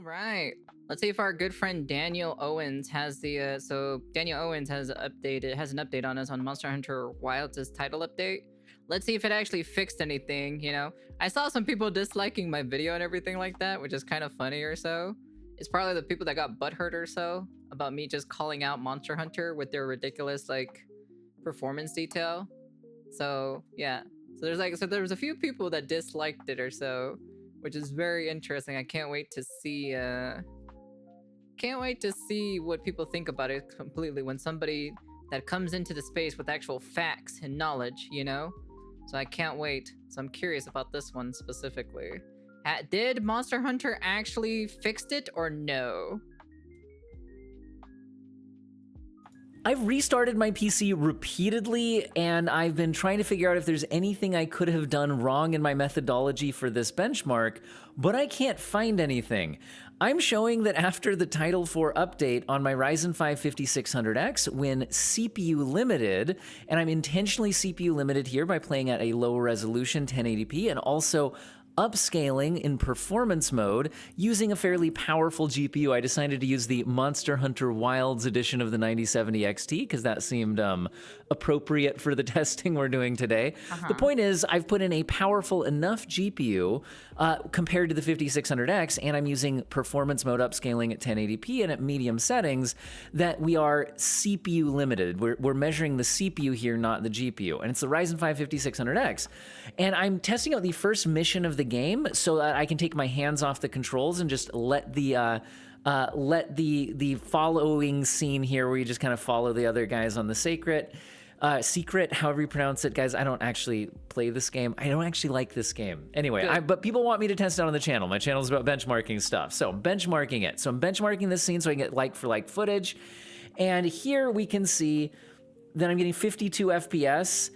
right. Let's see if our good friend Daniel Owens has the so Daniel Owens has an update on us on Monster Hunter Wilds' title update. Let's see if it actually fixed anything, you know. I saw some people disliking my video and everything like that, which is kind of funny or so. It's probably the people that got butthurt or so about me just calling out Monster Hunter with their ridiculous like performance detail. So yeah. So there was a few people that disliked it or so, which is very interesting. I can't wait to see what people think about it completely when somebody that comes into the space with actual facts and knowledge, you know? So I can't wait. So I'm curious about this one specifically. Did Monster Hunter actually fixed it or no? I've restarted my PC repeatedly, and I've been trying to figure out if there's anything I could have done wrong in my methodology for this benchmark, but I can't find anything. I'm showing that after the Title IV update on my Ryzen 5 5600X, when CPU limited, and I'm intentionally CPU limited here by playing at a low resolution 1080p and also upscaling in performance mode using a fairly powerful GPU. I decided to use the Monster Hunter Wilds edition of the 9070 XT because that seemed appropriate for the testing we're doing today. The point is, I've put in a powerful enough GPU compared to the 5600X, and I'm using performance mode upscaling at 1080p and at medium settings that we are CPU limited. We're measuring the CPU here, not the GPU, and it's the Ryzen 5 5600X. And I'm testing out the first mission of the game so that I can take my hands off the controls and just let the following scene here where you just kind of follow the other guys on the secret, however you pronounce it. Guys, I don't actually play this game. I don't actually like this game. Anyway, but people want me to test it on the channel. My channel is about benchmarking stuff. So I'm benchmarking it. So I'm benchmarking this scene so I can get like for like footage. And here we can see that I'm getting 52 FPS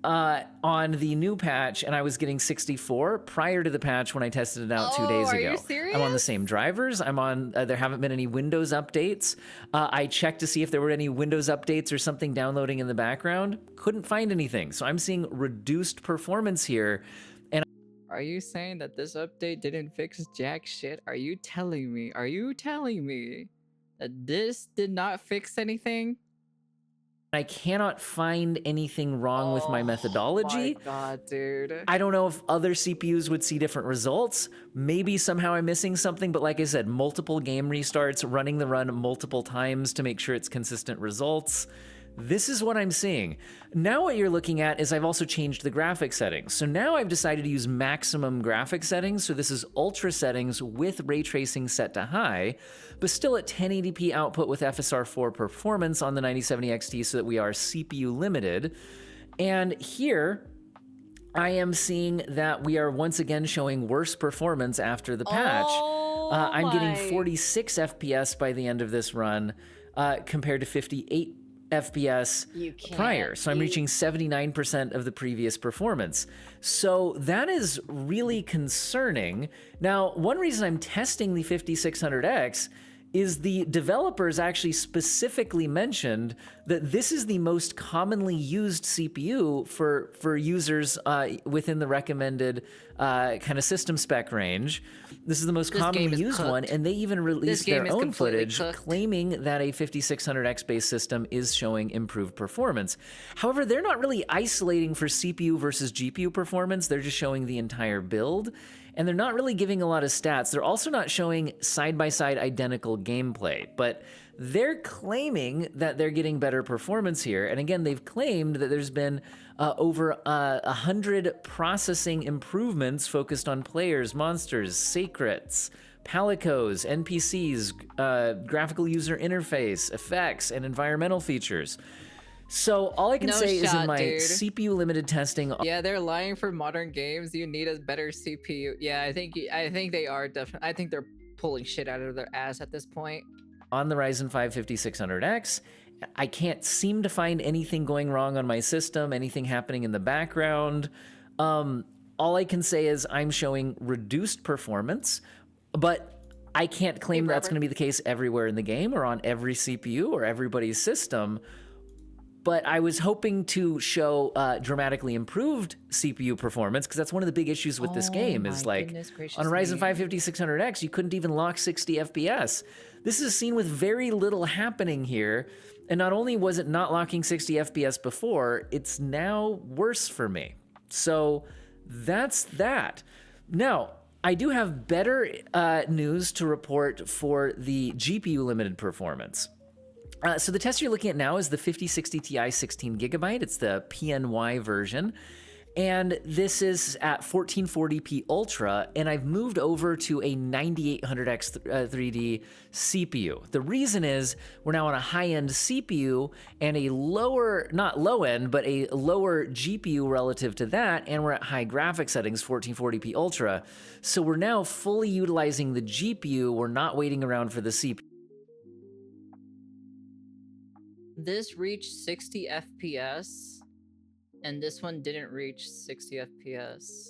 on the new patch, and I was getting 64 prior to the patch when I tested it out 2 days ago. Are you serious? I'm on the same drivers. I'm on. There haven't been any Windows updates. I checked to see if there were any Windows updates or something downloading in the background. Couldn't find anything. So I'm seeing reduced performance here. And are you saying that this update didn't fix jack shit? Are you telling me that this did not fix anything? I cannot find anything wrong with my methodology. Oh my god, dude. I don't know if other CPUs would see different results. Maybe somehow I'm missing something, but like I said, multiple game restarts, running the run multiple times to make sure it's consistent results. This is what I'm seeing. Now what you're looking at is I've also changed the graphic settings. So now I've decided to use maximum graphic settings. So this is ultra settings with ray tracing set to high, but still at 1080p output with FSR4 performance on the 9070 XT so that we are CPU limited. And here I am seeing that we are once again showing worse performance after the patch. I'm getting 46 FPS by the end of this run compared to 58 FPS prior. So I'm reaching 79% of the previous performance. So that is really concerning. Now, one reason I'm testing the 5600X is the developers actually specifically mentioned that this is the most commonly used CPU for users within the recommended kind of system spec range. This is the most commonly used one, and they even released their own footage claiming that a 5600X based system is showing improved performance. However, they're not really isolating for CPU versus GPU performance. They're just showing the entire build, and they're not really giving a lot of stats. They're also not showing side-by-side identical gameplay, but they're claiming that they're getting better performance here. And again, they've claimed that there's been over 100 processing improvements focused on players, monsters, secrets, palicos, NPCs, graphical user interface, effects, and environmental features. So all I can say is in my CPU limited testing. Yeah, they're lying for modern games. You need a better CPU. Yeah, I think they are definitely. I think they're pulling shit out of their ass at this point. On the Ryzen 5 5600X, I can't seem to find anything going wrong on my system, anything happening in the background. All I can say is I'm showing reduced performance, but I can't claim that's going to be the case everywhere in the game or on every CPU or everybody's system. but I was hoping to show dramatically improved CPU performance, because that's one of the big issues with this Oh game is my like goodness gracious on a Ryzen me. 5 5600X, you couldn't even lock 60 FPS. This is a scene with very little happening here. And not only was it not locking 60 FPS before, it's now worse for me. So that's that. Now, I do have better news to report for the GPU limited performance. So the test you're looking at now is the 5060 Ti 16 gigabyte. It's the PNY version. And this is at 1440p Ultra, and I've moved over to a 9800X 3D CPU. The reason is we're now on a high-end CPU and a lower, not low-end, but a lower GPU relative to that, and we're at high graphic settings, 1440p Ultra. So we're now fully utilizing the GPU. We're not waiting around for the CPU. This reached 60 FPS, and this one didn't reach 60 FPS.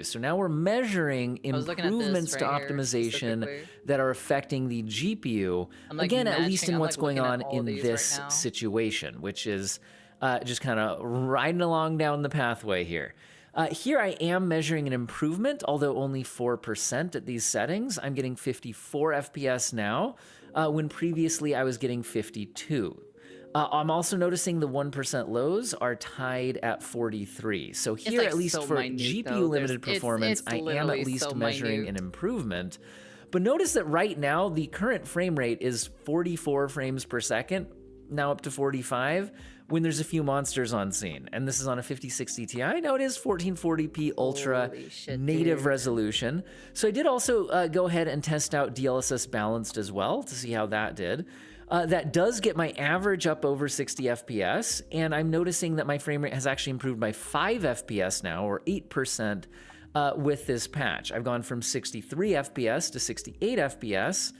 So now we're measuring improvements to right here optimization specifically. that are affecting the GPU. I'm, like, Again, at least matching- in I'm, what's like, going looking on at all in these this right now. situation, which is just kind of riding along down the pathway here. Here I am measuring an improvement, although only 4% at these settings. I'm getting 54 FPS now, when previously I was getting 52. I'm also noticing the 1% lows are tied at 43. So here, like, at least so for minute, GPU though. limited It's performance, I am literally at least so measuring minute. an improvement. But notice that right now, the current frame rate is 44 frames per second, now up to 45, when there's a few monsters on scene. And this is on a 5060 Ti. Now it is 1440p Ultra Holy shit, native dude. resolution. So I did also go ahead and test out DLSS balanced as well to see how that did. That does get my average up over 60 FPS, and I'm noticing that my frame rate has actually improved by 5 FPS now, or 8%, with this patch. I've gone from 63 FPS to 68 FPS.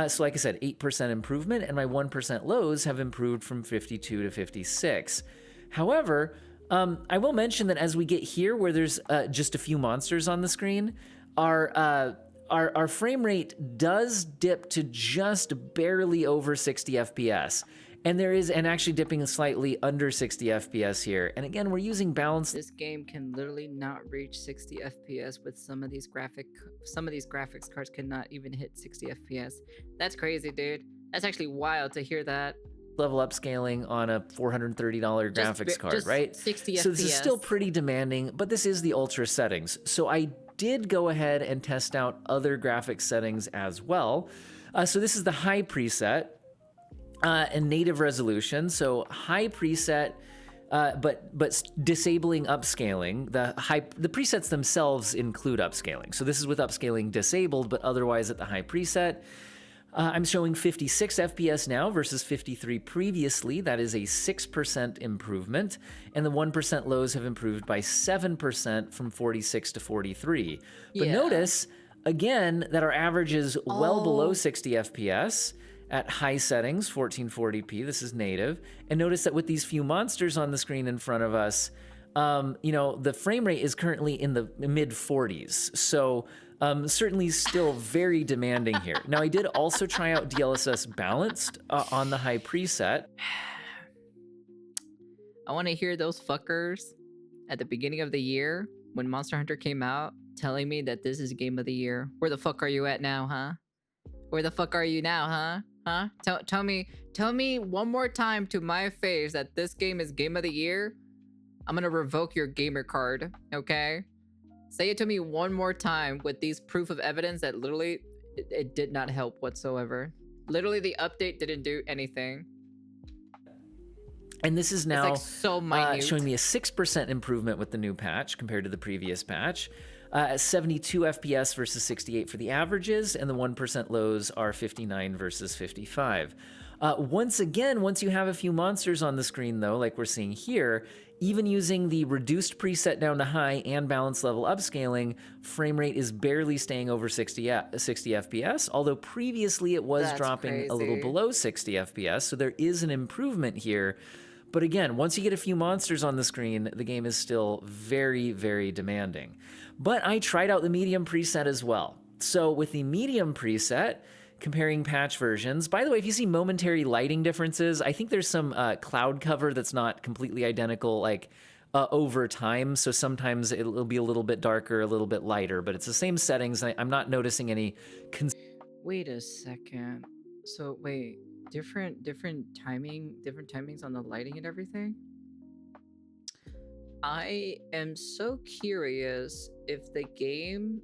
So like I said, 8% improvement, and my 1% lows have improved from 52 to 56. However, I will mention that as we get here where there's just a few monsters on the screen, our frame rate does dip to just barely over 60 FPS. And actually dipping slightly under 60 FPS here. And again, we're using balance. This game can literally not reach 60 FPS with some of these graphics cards cannot even hit 60 FPS. That's crazy, dude. That's actually wild to hear that. Level upscaling on a $430 graphics card, just right? 60 so this is FPS. still pretty demanding, but this is the ultra settings. So I did go ahead and test out other graphics settings as well. So this is the high preset. And native resolution, so high preset, but disabling upscaling. The presets themselves include upscaling. So this is with upscaling disabled, but otherwise at the high preset. I'm showing 56 FPS now versus 53 previously. That is a 6% improvement, and the 1% lows have improved by 7% from 46 to 43. But Yeah. notice again that our average is well below 60 FPS. At high settings, 1440p, this is native. And notice that with these few monsters on the screen in front of us, the frame rate is currently in the mid 40s. So certainly still very demanding here. Now I did also try out DLSS balanced on the high preset. I want to hear those fuckers at the beginning of the year when Monster Hunter came out telling me that this is game of the year. Where the fuck are you at now, huh? Where the fuck are you now, huh? Huh? Tell me one more time to my face that this game is game of the year. I'm gonna revoke your gamer card, okay? Say it to me one more time with these proof of evidence that literally it did not help whatsoever. Literally the update didn't do anything. And this is now It's like so minute. showing me a 6% improvement with the new patch compared to the previous patch. At 72 FPS versus 68 for the averages, and the 1% lows are 59 versus 55. Once again, once you have a few monsters on the screen, though, like we're seeing here, even using the reduced preset down to high and balance level upscaling, frame rate is barely staying over 60 FPS, although previously it was That's dropping a little crazy. below 60 FPS, so there is an improvement here. But again, once you get a few monsters on the screen, the game is still very, very demanding. But I tried out the medium preset as well. So with the medium preset, comparing patch versions. By the way, if you see momentary lighting differences, I think there's some cloud cover that's not completely identical, like over time. So sometimes it'll be a little bit darker, a little bit lighter, but it's the same settings. I'm not noticing any. Wait a second. So wait, different timings on the lighting and everything? I am so curious if the game,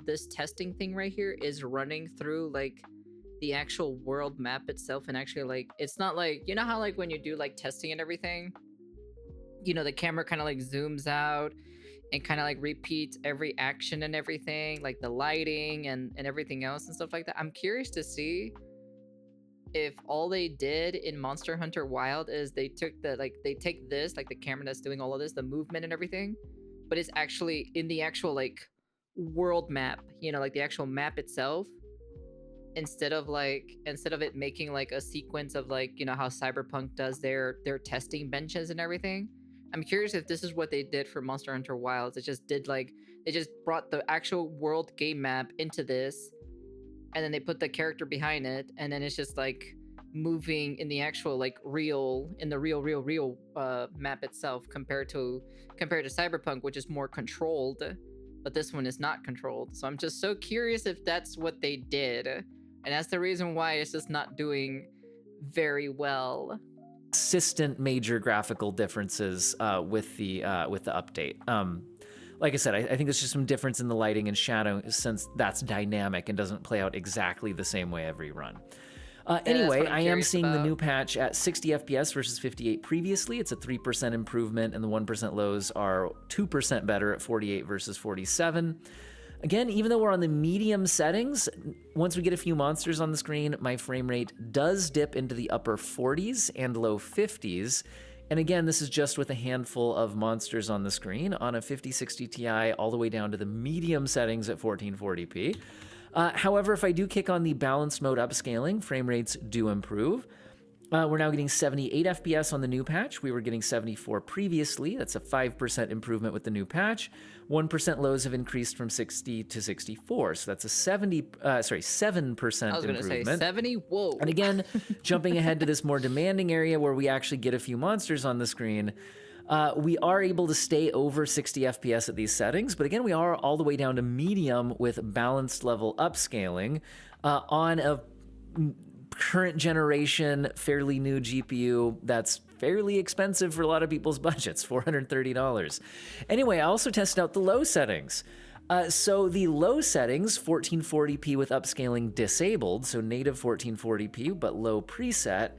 this testing thing right here is running through like the actual world map itself, and actually like it's not like, you know how like when you do like testing and everything, you know, the camera kind of like zooms out and kind of like repeats every action and everything, like the lighting and everything else and stuff like that. I'm curious to see if all they did in Monster Hunter Wild is they took they take this, like the camera that's doing all of this, the movement and everything, but it's actually in the actual like world map, you know, like the actual map itself, instead of it making like a sequence of like, you know, how Cyberpunk does their testing benches and everything. I'm curious if this is what they did for Monster Hunter Wilds. It just did like, they just brought the actual world game map into this, and then they put the character behind it, and then it's just like moving in the actual like real map itself, compared to Cyberpunk, which is more controlled, but this one is not controlled. So I'm just so curious if that's what they did, and that's the reason why it's just not doing very well. Consistent major graphical differences with the update. Like I said, I think there's just some difference in the lighting and shadow, since that's dynamic and doesn't play out exactly the same way every run. Anyway, I am seeing the new patch at 60 FPS versus 58 previously. It's a 3% improvement, and the 1% lows are 2% better at 48 versus 47. Again, even though we're on the medium settings, once we get a few monsters on the screen, my frame rate does dip into the upper 40s and low 50s. And again, this is just with a handful of monsters on the screen on a 5060 Ti all the way down to the medium settings at 1440p. However, if I do kick on the balanced mode upscaling, frame rates do improve. We're now getting 78 FPS on the new patch. We were getting 74 previously. That's a 5% improvement with the new patch. 1% lows have increased from 60 to 64. So that's a 7% improvement. I was going to say 70. Whoa. And again, jumping ahead to this more demanding area where we actually get a few monsters on the screen, we are able to stay over 60 FPS at these settings. But again, we are all the way down to medium with balanced level upscaling on a current generation, fairly new GPU that's fairly expensive for a lot of people's budgets, $430. Anyway, I also tested out the low settings. So the low settings, 1440p with upscaling disabled, so native 1440p, but low preset,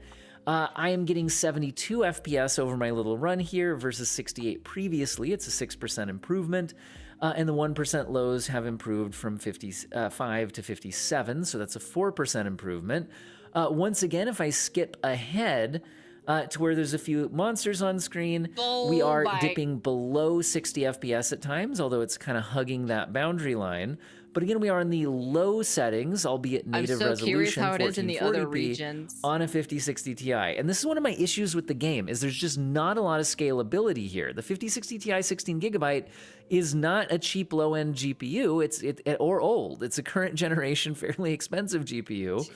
I am getting 72 FPS over my little run here versus 68 previously. It's a 6% improvement. And the 1% lows have improved from 55 to 57, so that's a 4% improvement. Once again, if I skip ahead to where there's a few monsters on screen, we are dipping below 60 FPS at times, although it's kind of hugging that boundary line. But again, we are in the low settings, albeit native resolution, curious how it is in the other regions on a 5060 Ti. And this is one of my issues with the game, is there's just not a lot of scalability here. The 5060 Ti 16GB is not a cheap low-end GPU. Or old. It's a current generation, fairly expensive GPU.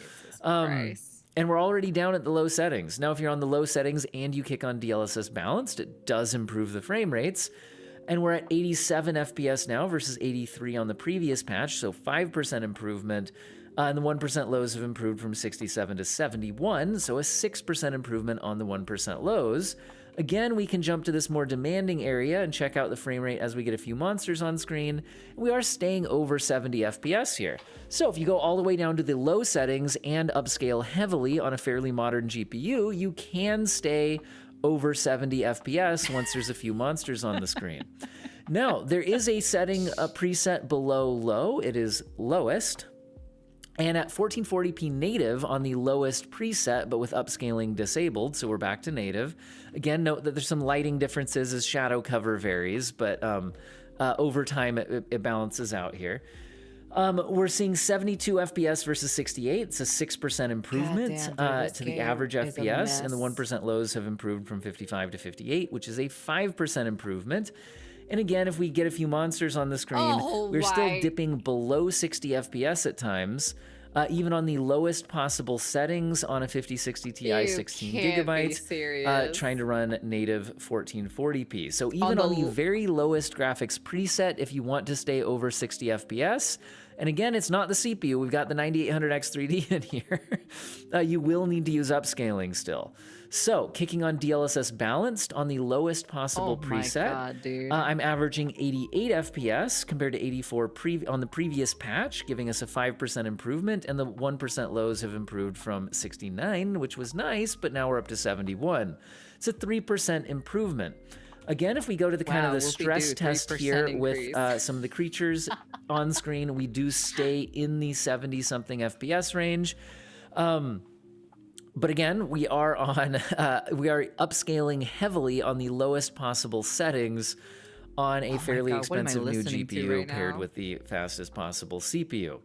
And we're already down at the low settings. Now, if you're on the low settings and you kick on DLSS balanced, it does improve the frame rates. And we're at 87 FPS now versus 83 on the previous patch, so 5% improvement. And the 1% lows have improved from 67 to 71, so a 6% improvement on the 1% lows. Again, we can jump to this more demanding area and check out the frame rate as we get a few monsters on screen. We are staying over 70 FPS here. So if you go all the way down to the low settings and upscale heavily on a fairly modern GPU, you can stay over 70 FPS once there's a few monsters on the screen. Now, there is a setting, a preset below low. It is lowest. And at 1440p native on the lowest preset, but with upscaling disabled, so we're back to native. Again, note that there's some lighting differences as shadow cover varies, but over time it balances out here. We're seeing 72 FPS versus 68. It's a 6% improvement to the average FPS, and the 1% lows have improved from 55 to 58, which is a 5% improvement. And again, if we get a few monsters on the screen, we're still dipping below 60 FPS at times. even on the lowest possible settings on a 5060 Ti You 16 can't be gigabytes, serious. trying to run native 1440p. So On even the on the very lowest graphics preset, if you want to stay over 60 FPS, and again, it's not the CPU, we've got the 9800X3D in here, you will need to use upscaling still. So kicking on DLSS balanced on the lowest possible oh my preset, god, dude. I'm averaging 88 FPS compared to 84 on the previous patch, giving us a 5% improvement, and the 1% lows have improved from 69, which was nice, but now we're up to 71. It's a 3% improvement. Again, if we go to the kind of the stress test here with some of the creatures on screen, we do stay in the 70-something FPS range. But again, we are upscaling heavily on the lowest possible settings on a fairly expensive new GPU paired with the fastest possible CPU.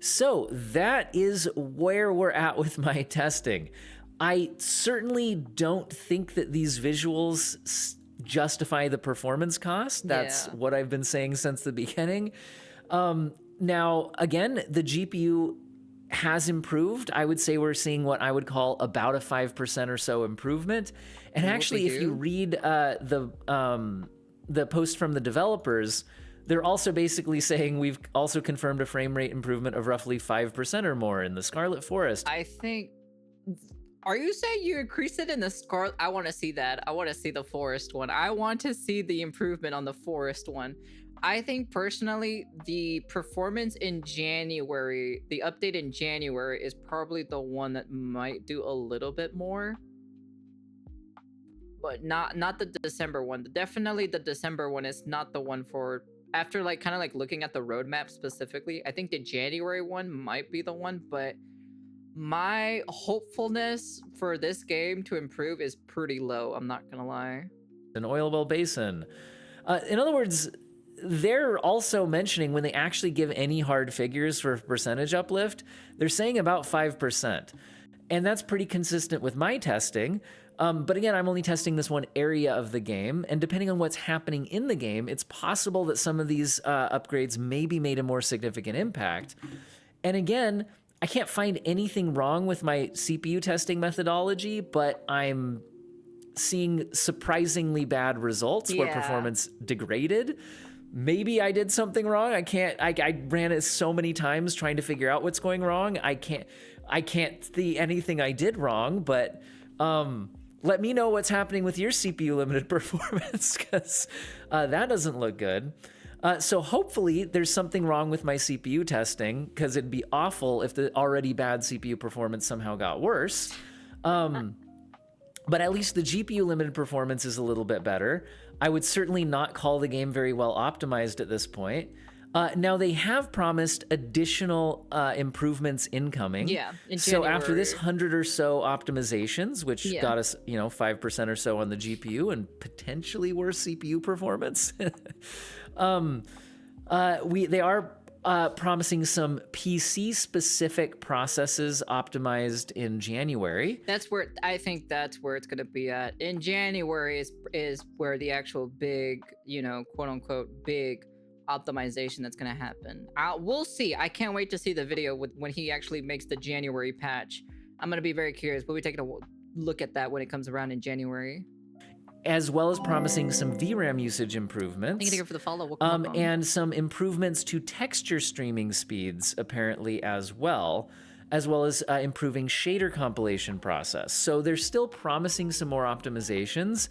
So that is where we're at with my testing. I certainly don't think that these visuals justify the performance cost. That's what I've been saying since the beginning. Now, again, the GPU has improved. I would say we're seeing what I would call about a 5% or so improvement. And actually, if you read the post from the developers, they're also basically saying we've also confirmed a frame rate improvement of roughly 5% or more in the Scarlet Forest. I think... Are you saying you increased it in the Scarlet? I want to see that. I want to see the Forest one. I want to see the improvement on the Forest one. I think personally, the performance in January, the update in January is probably the one that might do a little bit more. But not the December one. Definitely the December one is not the one for... After like kind of like looking at the roadmap specifically, I think the January one might be the one, but my hopefulness for this game to improve is pretty low, I'm not gonna lie. An oil well basin. In other words, they're also mentioning when they actually give any hard figures for percentage uplift, they're saying about 5%. And that's pretty consistent with my testing. But again, I'm only testing this one area of the game, and depending on what's happening in the game, it's possible that some of these upgrades maybe made a more significant impact. And again, I can't find anything wrong with my CPU testing methodology, but I'm seeing surprisingly bad results where performance degraded. Maybe I did something wrong. I ran it so many times trying to figure out what's going wrong. I can't see anything I did wrong, but let me know what's happening with your CPU limited performance, because that doesn't look good. So hopefully there's something wrong with my CPU testing, because it'd be awful if the already bad CPU performance somehow got worse. But at least the GPU limited performance is a little bit better. I would certainly not call the game very well optimized at this point. Now they have promised additional improvements incoming. Yeah, in so after this 100 or so optimizations, which got us, 5% or so on the GPU and potentially worse CPU performance, they are promising some PC-specific processes optimized in January. I think that's where it's going to be at. In January is where the actual big, quote-unquote big optimization that's going to happen. We'll see. I can't wait to see the video when he actually makes the January patch. I'm going to be very curious. We'll be taking a look at that when it comes around in January. As well as promising some VRAM usage improvements. Thank you for the follow. And some improvements to texture streaming speeds, apparently, as well as improving shader compilation process. So they're still promising some more optimizations.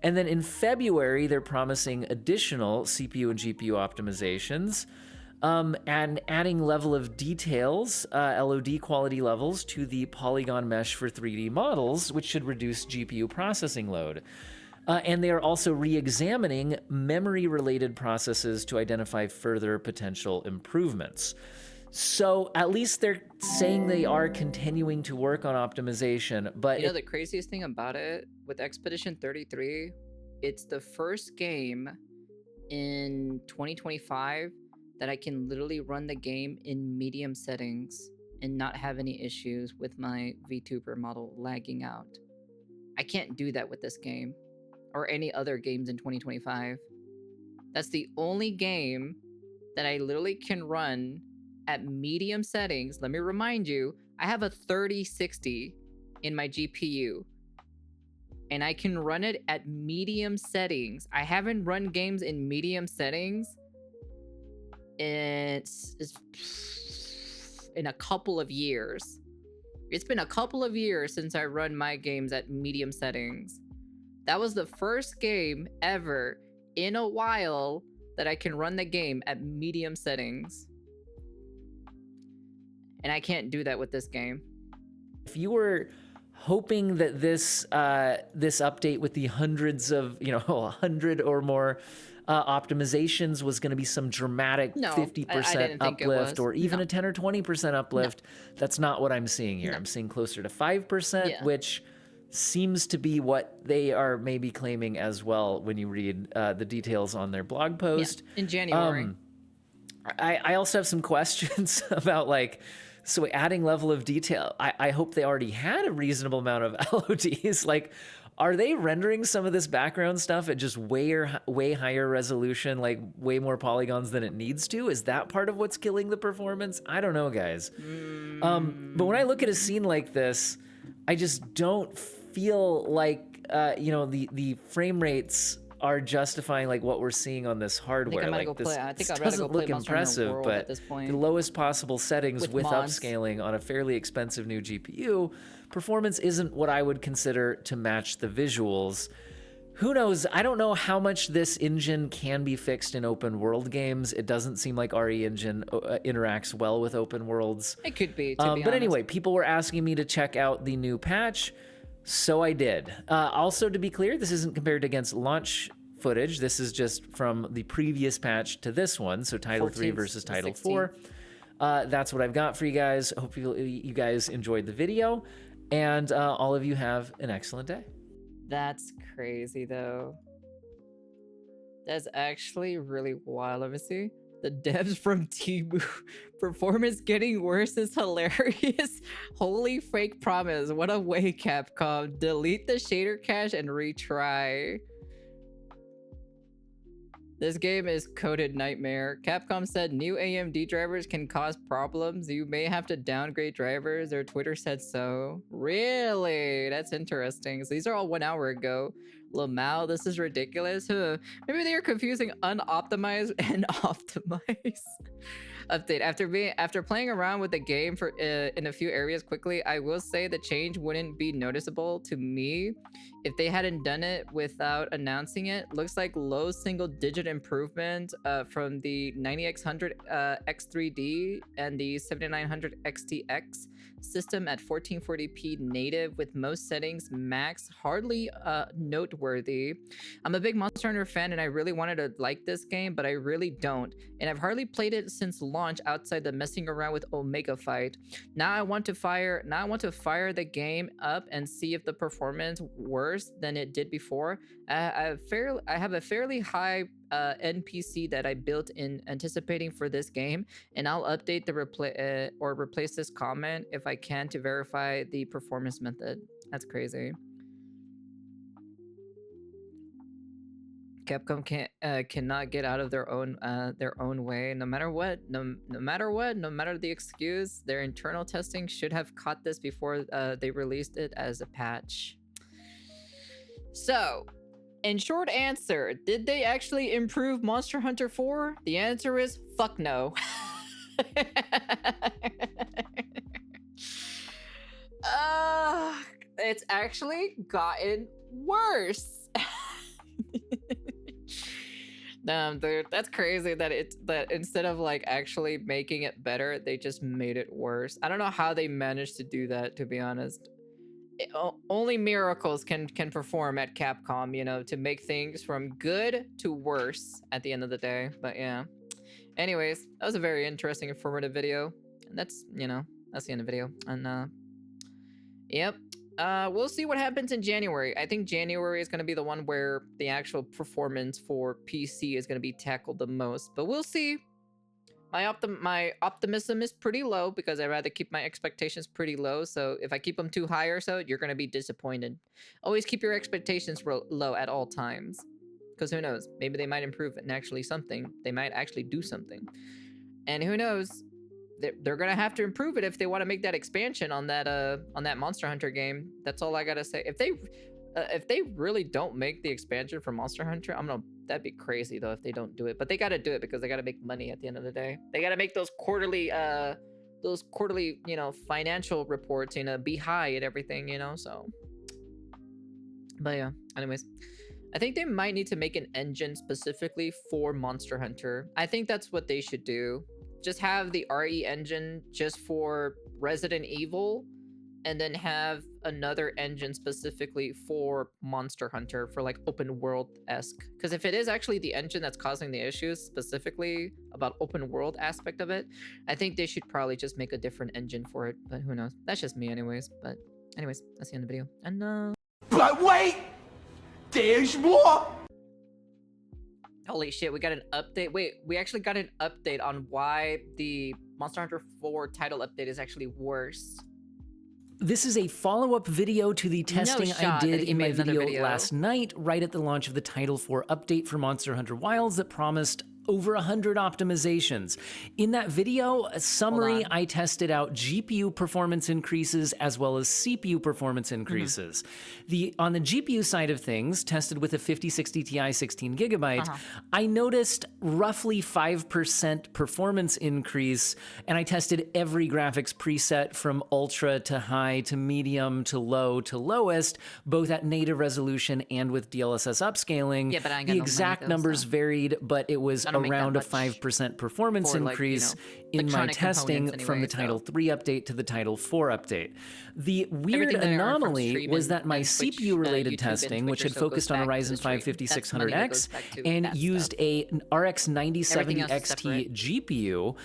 And then in February, they're promising additional CPU and GPU optimizations, and adding level of details, LOD quality levels, to the polygon mesh for 3D models, which should reduce GPU processing load. And they are also re-examining memory-related processes to identify further potential improvements. So at least they're saying they are continuing to work on optimization, but... the craziest thing about it, with Expedition 33, it's the first game in 2025 that I can literally run the game in medium settings and not have any issues with my VTuber model lagging out. I can't do that with this game, or any other games in 2025. That's the only game that I literally can run at medium settings. Let me remind you, I have a 3060 in my GPU, and I can run it at medium settings. I haven't run games in medium settings it's in a couple of years. It's been a couple of years since I run my games at medium settings. That was the first game ever in a while that I can run the game at medium settings. And I can't do that with this game. If you were hoping that this update with the hundreds of, 100 or more optimizations was going to be some dramatic 50% uplift or even a 10 or 20% uplift, that's not what I'm seeing here. I'm seeing closer to 5%, which seems to be what they are maybe claiming as well when you read the details on their blog post. In January. I also have some questions about so adding level of detail. I hope they already had a reasonable amount of LODs. Are they rendering some of this background stuff at just way higher resolution, way more polygons than it needs to? Is that part of what's killing the performance? I don't know, guys. But when I look at a scene like this, I just don't feel like, the frame rates are justifying what we're seeing on this hardware. This doesn't look impressive, but the lowest possible settings with upscaling on a fairly expensive new GPU, performance isn't what I would consider to match the visuals. Who knows? I don't know how much this engine can be fixed in open world games. It doesn't seem like RE Engine interacts well with open worlds. It could be, to be honest. But anyway, people were asking me to check out the new patch. So I did. Also, to be clear, this isn't compared against launch footage. This is just from the previous patch to this one. So Title 3 versus Title 4. That's what I've got for you guys. Hope you guys enjoyed the video. And all of you have an excellent day. That's crazy, though. That's actually really wild. Let me see. The devs from Temu. Performance getting worse is hilarious. Holy fake promise. What a way, Capcom. Delete the shader cache and retry. This game is coded nightmare. Capcom said new AMD drivers can cause problems. You may have to downgrade drivers. Their Twitter said so. Really? That's interesting. So these are all 1 hour ago. Lamau, this is ridiculous. Maybe they are confusing unoptimized and optimized. Update. After playing around with the game for in a few areas quickly, I will say the change wouldn't be noticeable to me if they hadn't done it without announcing it. Looks like low single-digit improvement from the 90X100 X3D and the 7900 XTX system at 1440p native with most settings max. Hardly noteworthy. I'm a big Monster Hunter fan and I really wanted to like this game, but I really don't. And I've hardly played it since launch outside the messing around with Omega fight. Now I want to fire the game up and see if the performance worse than it did before. I have a fairly high NPC that I built in anticipating for this game, and I'll update the replace this comment if I can to verify the performance method. That's crazy. Capcom cannot get out of their own way. No matter the excuse, their internal testing should have caught this before they released it as a patch. So, in short answer, did they actually improve Monster Hunter 4? The answer is fuck no. It's actually gotten worse. Dude, that's crazy that instead of actually making it better, they just made it worse. I don't know how they managed to do that, to be honest. Only miracles can perform at Capcom, to make things from good to worse at the end of the day. But yeah. Anyways, that was a very interesting, informative video. And that's the end of the video. And yep. We'll see what happens in January. I think January is going to be the one where the actual performance for PC is going to be tackled the most. But we'll see. My optimism is pretty low because I'd rather keep my expectations pretty low. So if I keep them too high or so, you're going to be disappointed. Always keep your expectations low at all times. Because who knows? Maybe they might improve and actually something. They might actually do something. And who knows? they're gonna have to improve it if they want to make that expansion on that Monster Hunter game. That's all I gotta say. If they really don't make the expansion for Monster Hunter, that'd be crazy though if they don't do it. But they gotta do it because they gotta make money at the end of the day. They gotta make those quarterly financial reports, be high and everything, so. But yeah, anyways, I think they might need to make an engine specifically for Monster Hunter. I think that's what they should do. Just have the RE engine just for Resident Evil, and then have another engine specifically for Monster Hunter for like open world-esque. Because if it is actually the engine that's causing the issues, specifically about open world aspect of it, I think they should probably just make a different engine for it. But who knows? That's just me anyways. But anyways, that's the end of the video. And But wait! There's more! holy shit, we got an update. Wait, we actually got an update on why the Monster Hunter 4 title update is actually worse. This is a follow-up video to the testing I did in my video last night, right at the launch of the Title 4 update for Monster Hunter Wilds that promised over 100 optimizations. In that video, a summary, I tested out GPU performance increases as well as CPU performance increases. On the GPU side of things, tested with a 5060 Ti 16 gigabyte, I noticed roughly 5% performance increase, and I tested every graphics preset from ultra to high to medium to low to lowest, both at native resolution and with DLSS upscaling. Yeah, but I ain't got the no money exact though, numbers so. varied, but it was around a 5% performance for, increase in my testing from the Title 3 update to the Title 4 update. The weird anomaly was that my CPU-related testing, which had focused on a Ryzen 5 5600X and used a RX 9070 XT GPU,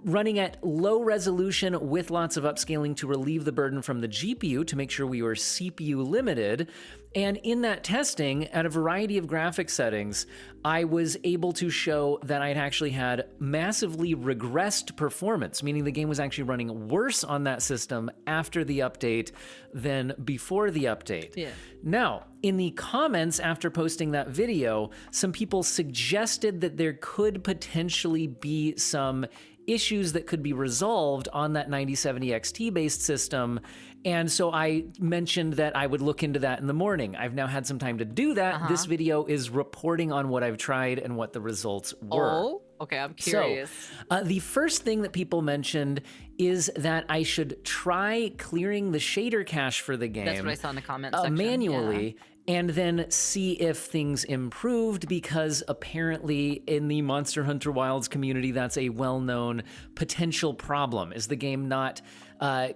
running at low resolution with lots of upscaling to relieve the burden from the GPU to make sure we were CPU limited. And in that testing, at a variety of graphic settings, I was able to show that I'd actually had massively regressed performance, meaning the game was actually running worse on that system after the update than before the update. Yeah. Now, in the comments after posting that video, some people suggested that there could potentially be some issues that could be resolved on that 9070 XT based system. And so I mentioned that I would look into that in the morning. I've now had some time to do that. This video is reporting on what I've tried and what the results were. Oh, okay, I'm curious. So, the first thing that people mentioned is that I should try clearing the shader cache for the game. That's what I saw in the comment section. Manually. And then see if things improved, because apparently in the Monster Hunter Wilds community, that's a well-known potential problem, is the game not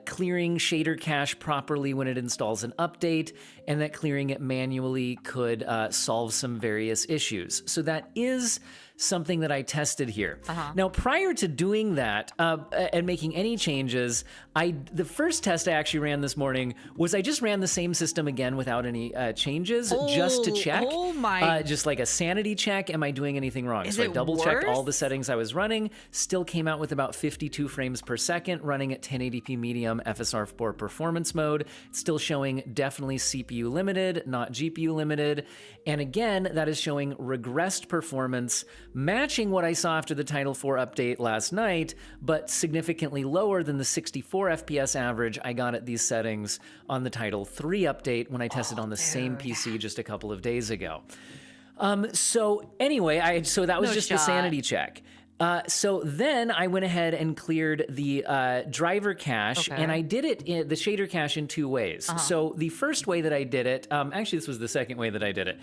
clearing shader cache properly when it installs an update, and that clearing it manually could solve some various issues. So that is something that I tested here. Now, prior to doing that and making any changes, the first test I actually ran this morning was I just ran the same system again without any changes, just to check. Oh my! Just like a sanity check. Am I doing anything wrong? So I double checked all the settings I was running. Still came out with about 52 frames per second, running at 1080p medium FSR4 performance mode. It's still showing definitely CPU limited, not GPU limited. And again, that is showing regressed performance, matching what I saw after the Title 4 update last night, but significantly lower than the 64 FPS average I got at these settings on the Title 3 update when I tested on the same PC just a couple of days ago. So anyway, so that was just the sanity check. So then I went ahead and cleared the driver cache, and I did it the shader cache in two ways. So the first way that I did it, actually this was the second way that I did it.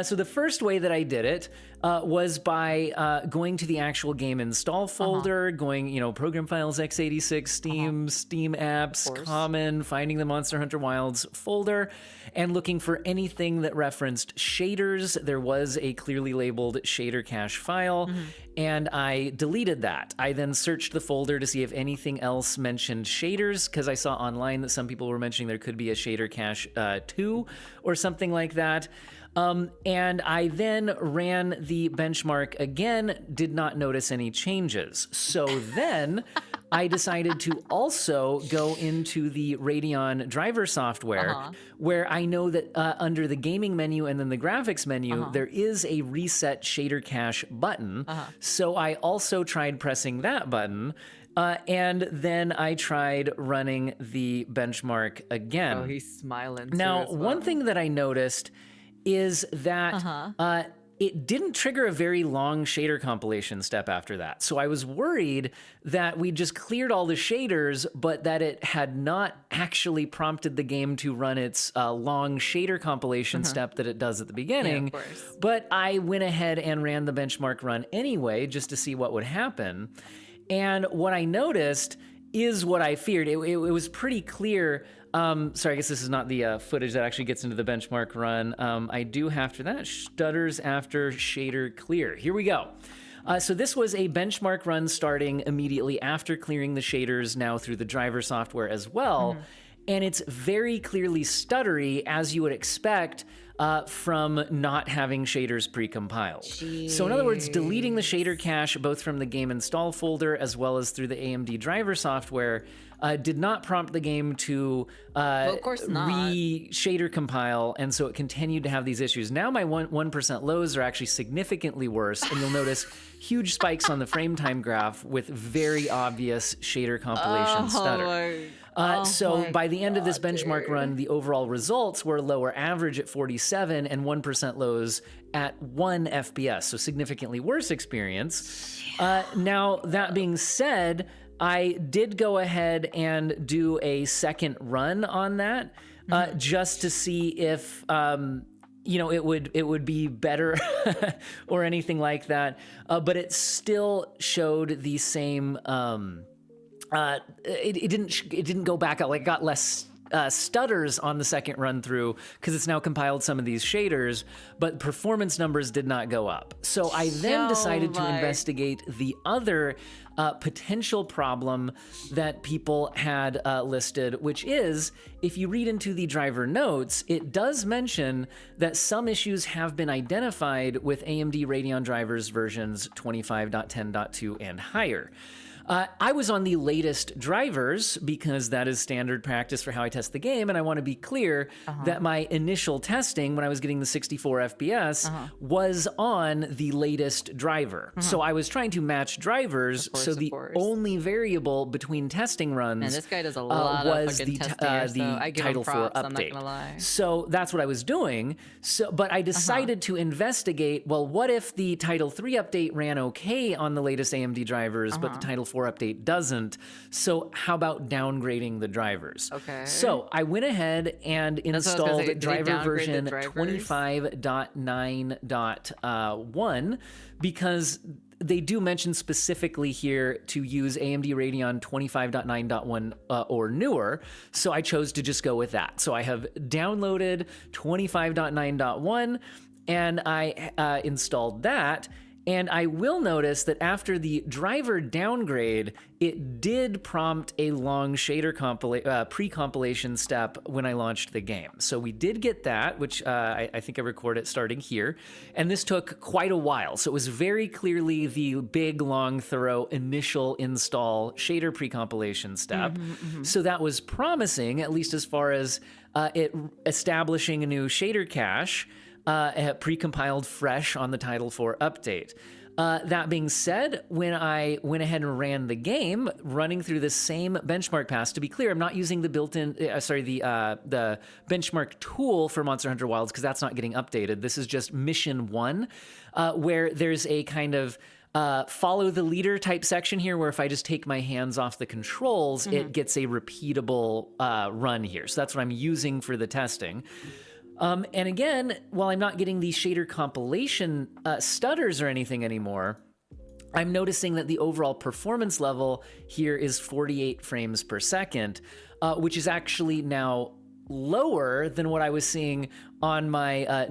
So the first way that I did it was by going to the actual game install folder, going, program files, x86, Steam, Steam apps, common, finding the Monster Hunter Wilds folder, and looking for anything that referenced shaders. There was a clearly labeled shader cache file, and I deleted that. I then searched the folder to see if anything else mentioned shaders, because I saw online that some people were mentioning there could be a shader cache 2 or something like that. And I then ran the benchmark again, did not notice any changes. So then I decided to also go into the Radeon driver software, where I know that under the gaming menu and then the graphics menu, there is a reset shader cache button. So I also tried pressing that button. And then I tried running the benchmark again. Oh, he's smiling. Now, too as one well. thing that I noticed is that it didn't trigger a very long shader compilation step after that. So I was worried that we just cleared all the shaders, but that it had not actually prompted the game to run its long shader compilation step that it does at the beginning. Yeah, of course. But I went ahead and ran the benchmark run anyway, just to see what would happen. And what I noticed is what I feared. It was pretty clear. Sorry, I guess this is not the footage that actually gets into the benchmark run. I do have to that. Stutters after shader clear. Here we go. So this was a benchmark run starting immediately after clearing the shaders, now through the driver software as well. And it's very clearly stuttery, as you would expect from not having shaders precompiled. So in other words, deleting the shader cache both from the game install folder as well as through the AMD driver software did not prompt the game to of course not. re-shader compile, and so it continued to have these issues. Now my 1% lows are actually significantly worse, and you'll notice huge spikes on the frame time graph with very obvious shader compilation stutter. So by the end of this benchmark run, the overall results were lower average at 47 and 1% lows at 1 FPS, so significantly worse experience. Now, that being said, I did go ahead and do a second run on that just to see if it would be better or anything like that. But it still showed the same. It didn't go back out. Like, it got less stutters on the second run through because it's now compiled some of these shaders, but performance numbers did not go up. So I then decided to investigate the other potential problem that people had listed, which is, if you read into the driver notes, it does mention that some issues have been identified with AMD Radeon drivers versions 25.10.2 and higher. I was on the latest drivers because that is standard practice for how I test the game, and I want to be clear that my initial testing, when I was getting the 64 FPS, was on the latest driver. So I was trying to match drivers, so the only variable between testing runs and this guy does a lot was of the, testing here, so I give Title him props, 4 I'm not update. gonna lie. So that's what I was doing. But I decided to investigate, well, what if the Title 3 update ran okay on the latest AMD drivers, but the Title 4 update doesn't? So how about downgrading the drivers? Okay. So I went ahead and installed Did they driver downgrade the version drivers? 25.9.1 because they do mention specifically here to use AMD Radeon 25.9.1 or newer, so I chose to just go with that. So I have downloaded 25.9.1 and I installed that. And I will notice that after the driver downgrade, it did prompt a long shader pre-compilation step when I launched the game. So we did get that, which I think I record it starting here. And this took quite a while. So it was very clearly the big, long, thorough initial install shader pre-compilation step. So that was promising, at least as far as it establishing a new shader cache. Pre-compiled fresh on the Title 4 update. That being said, when I went ahead and ran the game, running through the same benchmark pass, to be clear, I'm not using the built-in, the benchmark tool for Monster Hunter Wilds because that's not getting updated. This is just Mission 1, where there's a kind of follow the leader type section here where if I just take my hands off the controls, it gets a repeatable run here. So that's what I'm using for the testing. And again, while I'm not getting these shader compilation stutters or anything anymore, I'm noticing that the overall performance level here is 48 frames per second, which is actually now lower than what I was seeing on my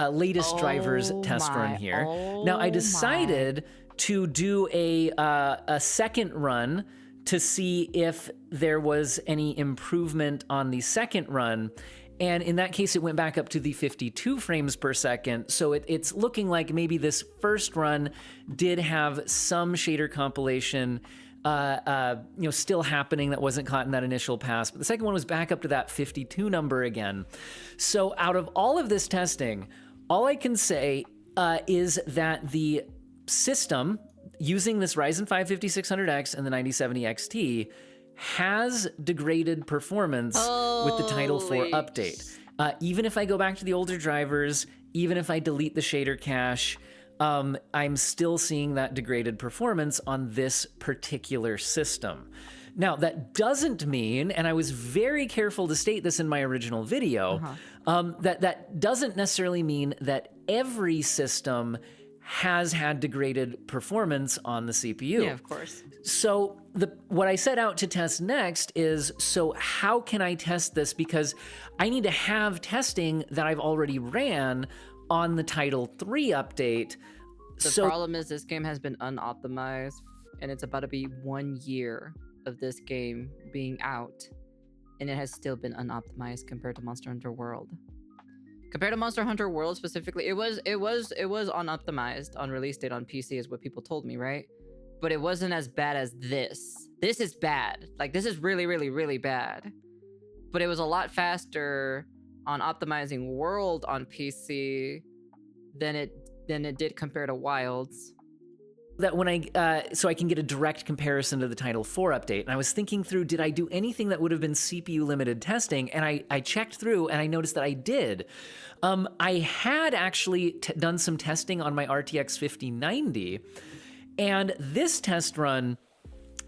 latest driver's test run here. Now, I decided to do a second run to see if there was any improvement on the second run. And in that case, it went back up to the 52 frames per second. So it's looking like maybe this first run did have some shader compilation, still happening that wasn't caught in that initial pass. But the second one was back up to that 52 number again. So out of all of this testing, all I can say is that the system using this Ryzen 5 5600X and the 9070 XT has degraded performance with the Title IV Holy update. Even if I go back to the older drivers, even if I delete the shader cache, I'm still seeing that degraded performance on this particular system. Now, that doesn't mean, and I was very careful to state this in my original video, that doesn't necessarily mean that every system has had degraded performance on the CPU. Yeah, of course. So what I set out to test next is, so how can I test this? Because I need to have testing that I've already ran on the Title III update. The problem is this game has been unoptimized, and it's about to be 1 year of this game being out, and it has still been unoptimized compared to Monster Hunter World. Compared to Monster Hunter World specifically, it was unoptimized on release date on PC is what people told me, right? But it wasn't as bad as this. This is bad. Like, this is really, really, really bad. But it was a lot faster on optimizing World on PC than it did compared to Wilds. That when so I can get a direct comparison to the Title IV update. And I was thinking through, did I do anything that would have been CPU limited testing? And I checked through and I noticed that I did. I had actually done some testing on my RTX 5090, and this test run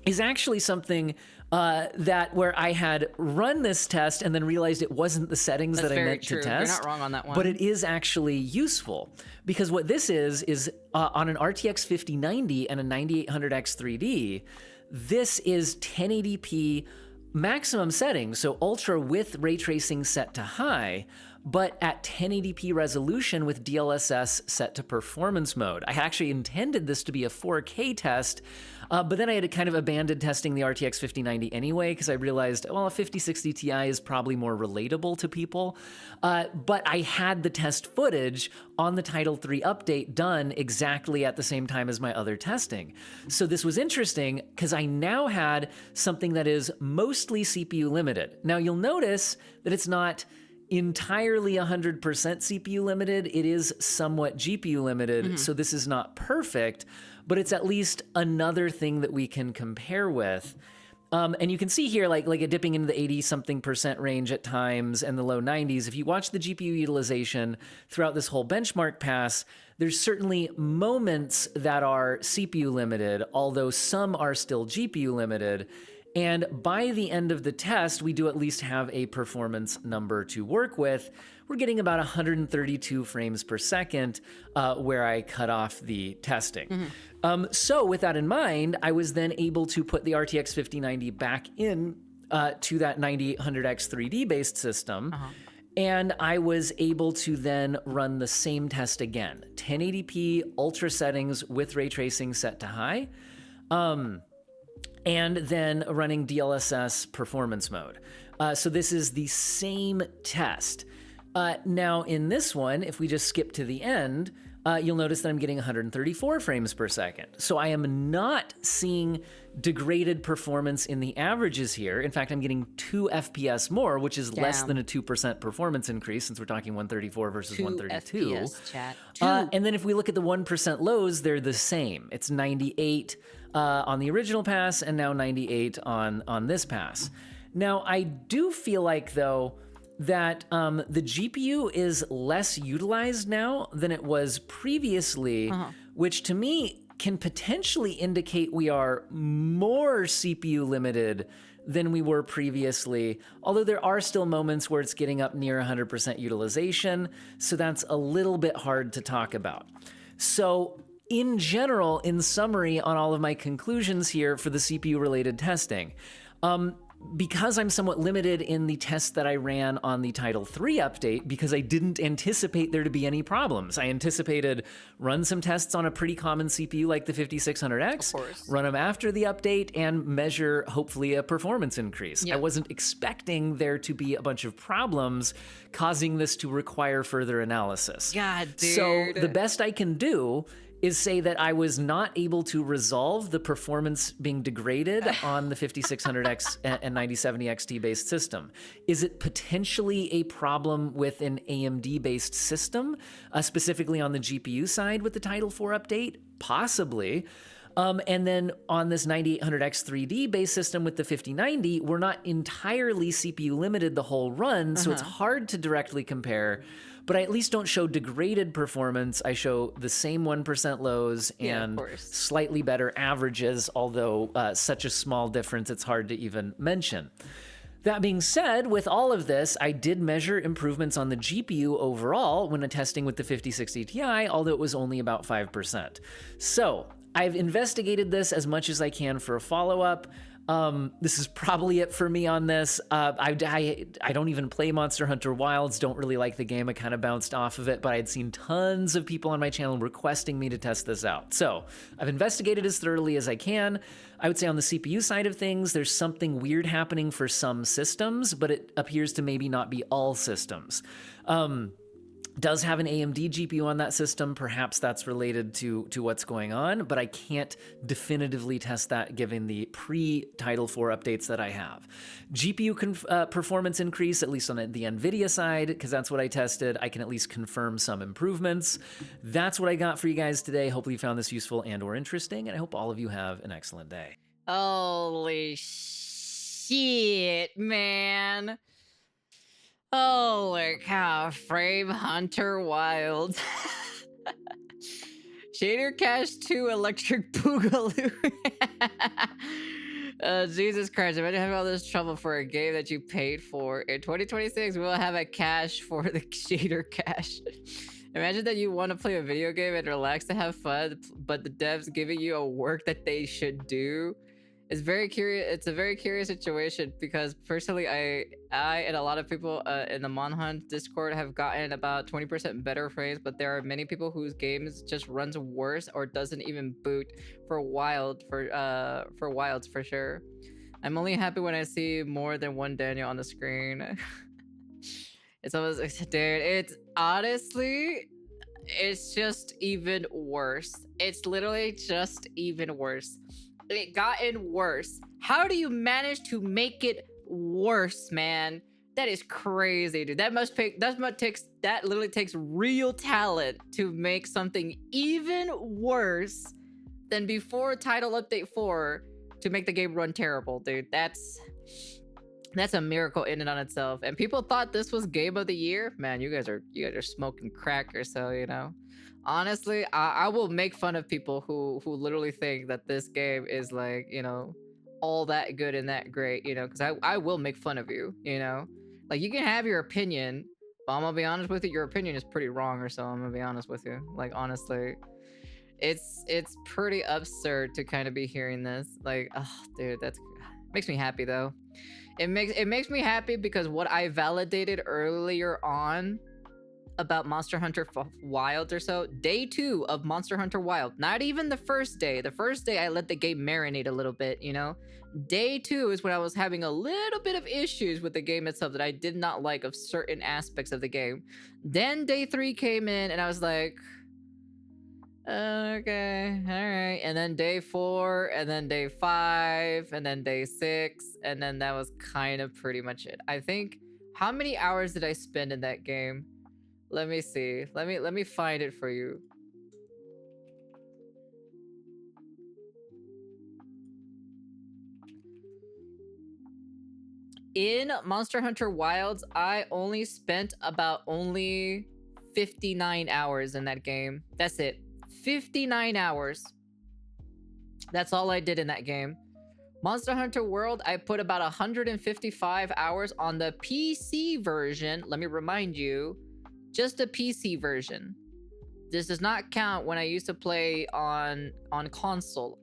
is actually something where I had run this test and then realized it wasn't the settings that I meant to test. You're not wrong on that one. But it is actually useful, because what this is on an RTX 5090 and a 9800X 3D, this is 1080p maximum settings, so ultra with ray tracing set to high, but at 1080p resolution with DLSS set to performance mode. I actually intended this to be a 4K test, but then I had kind of abandoned testing the RTX 5090 anyway, because I realized, well, a 5060 Ti is probably more relatable to people. But I had the test footage on the Title III update done exactly at the same time as my other testing. So this was interesting because I now had something that is mostly CPU limited. Now you'll notice that it's not entirely 100% CPU limited. It is somewhat GPU limited, so this is not perfect, but it's at least another thing that we can compare with. And you can see here, like it dipping into the 80-something% range at times and the low 90s. If you watch the GPU utilization throughout this whole benchmark pass, there's certainly moments that are CPU limited, although some are still GPU limited. And by the end of the test, we do at least have a performance number to work with. We're getting about 132 frames per second where I cut off the testing. So with that in mind, I was then able to put the RTX 5090 back in to that 9800X 3D based system. And I was able to then run the same test again. 1080p ultra settings with ray tracing set to high. And then running DLSS performance mode. So this is the same test. Now in this one, if we just skip to the end, you'll notice that I'm getting 134 frames per second. So I am not seeing degraded performance in the averages here. In fact, I'm getting 2 FPS more, which is less than a 2% performance increase, since we're talking 134 versus 132. FPS, chat. And then if we look at the 1% lows, they're the same. It's 98 on the original pass and now 98 on this pass. Now, I do feel like, though, that the GPU is less utilized now than it was previously, which to me can potentially indicate we are more CPU limited than we were previously, although there are still moments where it's getting up near 100% utilization, so that's a little bit hard to talk about. So in general, in summary on all of my conclusions here for the CPU-related testing, because I'm somewhat limited in the tests that I ran on the Title III update, because I didn't anticipate there to be any problems. I anticipated run some tests on a pretty common CPU like the 5600X, run them after the update, and measure, hopefully, a performance increase. I wasn't expecting there to be a bunch of problems causing this to require further analysis. God, dude. So the best I can do is say that I was not able to resolve the performance being degraded on the 5600X and 9070 XT based system. Is it potentially a problem with an AMD based system, specifically on the GPU side with the Title IV update? Possibly. And then on this 9800X 3D base system with the 5090, we're not entirely CPU limited the whole run, so it's hard to directly compare. But I at least don't show degraded performance. I show the same 1% lows and slightly better averages, although such a small difference, it's hard to even mention. That being said, with all of this, I did measure improvements on the GPU overall when testing with the 5060 Ti, although it was only about 5%. So I've investigated this as much as I can for a follow-up. This is probably it for me on this. I don't even play Monster Hunter Wilds, don't really like the game. I kind of bounced off of it, but I'd seen tons of people on my channel requesting me to test this out. So I've investigated as thoroughly as I can. I would say on the CPU side of things, there's something weird happening for some systems, but it appears to maybe not be all systems. Does have an AMD GPU on that system. Perhaps that's related to what's going on, but I can't definitively test that given the pre-Title IV updates that I have. GPU performance increase, at least on the NVIDIA side, because that's what I tested. I can at least confirm some improvements. That's what I got for you guys today. Hopefully you found this useful and or interesting, and I hope all of you have an excellent day. Holy shit, man. Holy cow, Frame Hunter Wild. Shader Cache 2 Electric Boogaloo. Jesus Christ, imagine having all this trouble for a game that you paid for. In 2026, we'll have a cache for the shader cache. Imagine that you want to play a video game and relax to have fun, but the devs giving you a work that they should do. It's very curious. It's a very curious situation because personally, I and a lot of people in the Monhunt Discord have gotten about 20% better frames, but there are many people whose games just runs worse or doesn't even boot for Wilds for sure. I'm only happy when I see more than one Daniel on the screen. It's almost, dude. It's honestly, it's just even worse. It's literally just even worse. It gotten worse. How do you manage to make it worse, man? That is crazy, dude. That literally takes real talent to make something even worse than before Title Update 4 to make the game run terrible, dude. That's a miracle in and on itself. And people thought this was Game of the Year. Man, you guys are smoking crack or so, you know. Honestly, I will make fun of people who literally think that this game is like, you know, all that good and that great, you know, because I will make fun of you, you know. Like, you can have your opinion, but I'm gonna be honest with you, your opinion is pretty wrong or so. I'm gonna be honest with you. Like, honestly, it's pretty absurd to kind of be hearing this. Like, oh, dude, that makes me happy though. It makes me happy because what I validated earlier on about Monster Hunter Wild or so, day 2 of Monster Hunter Wild, not even the first day. The first day I let the game marinate a little bit, you know. Day 2 is when I was having a little bit of issues with the game itself that I did not like of certain aspects of the game. Then day 3 came in and I was like, okay, all right. And then day 4, and then day 5, and then day 6, and then that was kind of pretty much it. I think, how many hours did I spend in that game? Let me see. Let me find it for you. In Monster Hunter Wilds, I only spent about 59 hours in that game. That's it. 59 hours. That's all I did in that game. Monster Hunter World, I put about 155 hours on the PC version. Let me remind you, just a PC version. This does not count when I used to play on console.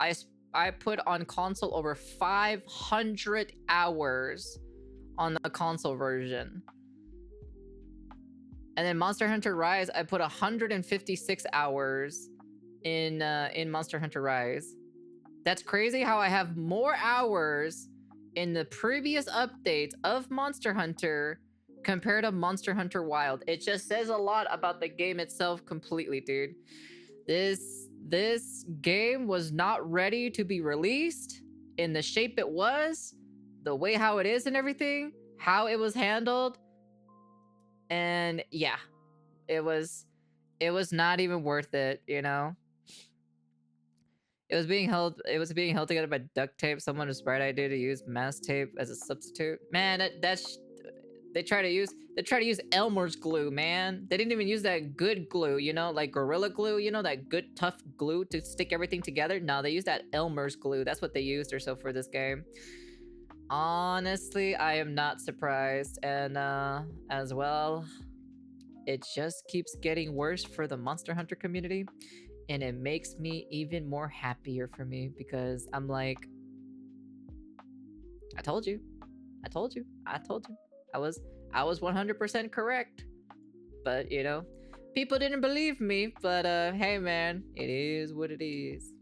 I put on console over 500 hours on the console version. And then Monster Hunter Rise, I put 156 hours in Monster Hunter Rise. That's crazy how I have more hours in the previous updates of Monster Hunter compared to Monster Hunter Wild. It just says a lot about the game itself completely, dude. This game was not ready to be released in the shape it was, the way how it is and everything, how it was handled. And yeah, it was not even worth it, you know? It was being held together by duct tape. Someone's bright idea to use mass tape as a substitute. Man, they try to use Elmer's glue, man. They didn't even use that good glue, you know, like Gorilla Glue, you know, that good tough glue to stick everything together. No, they used that Elmer's glue. That's what they used or so for this game. Honestly, I am not surprised. And as well, it just keeps getting worse for the Monster Hunter community. And it makes me even more happier for me because I'm like, I told you. I told you. I told you. I was 100% correct. But, you know, people didn't believe me, but hey man, it is what it is.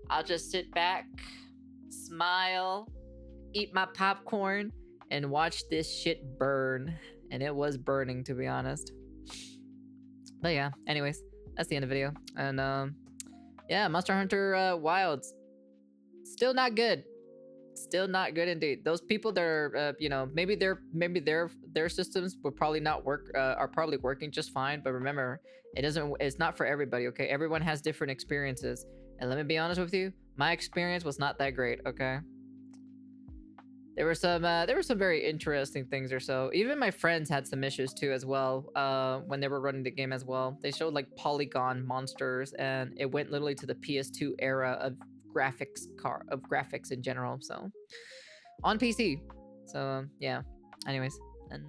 I'll just sit back, smile, eat my popcorn, and watch this shit burn. And it was burning, to be honest. But yeah, anyways, that's the end of the video. And yeah, Monster Hunter Wilds, still not good. Still not good indeed. Those people that are, you know, maybe their systems will probably not work, are probably working just fine. But remember, it's not for everybody. Okay, everyone has different experiences, and let me be honest with you, my experience was not that great. Okay, there were some very interesting things or so. Even my friends had some issues too as well. When they were running the game as well, they showed like polygon monsters, and it went literally to the PS2 era of graphics in general. So on PC. So yeah. Anyways, and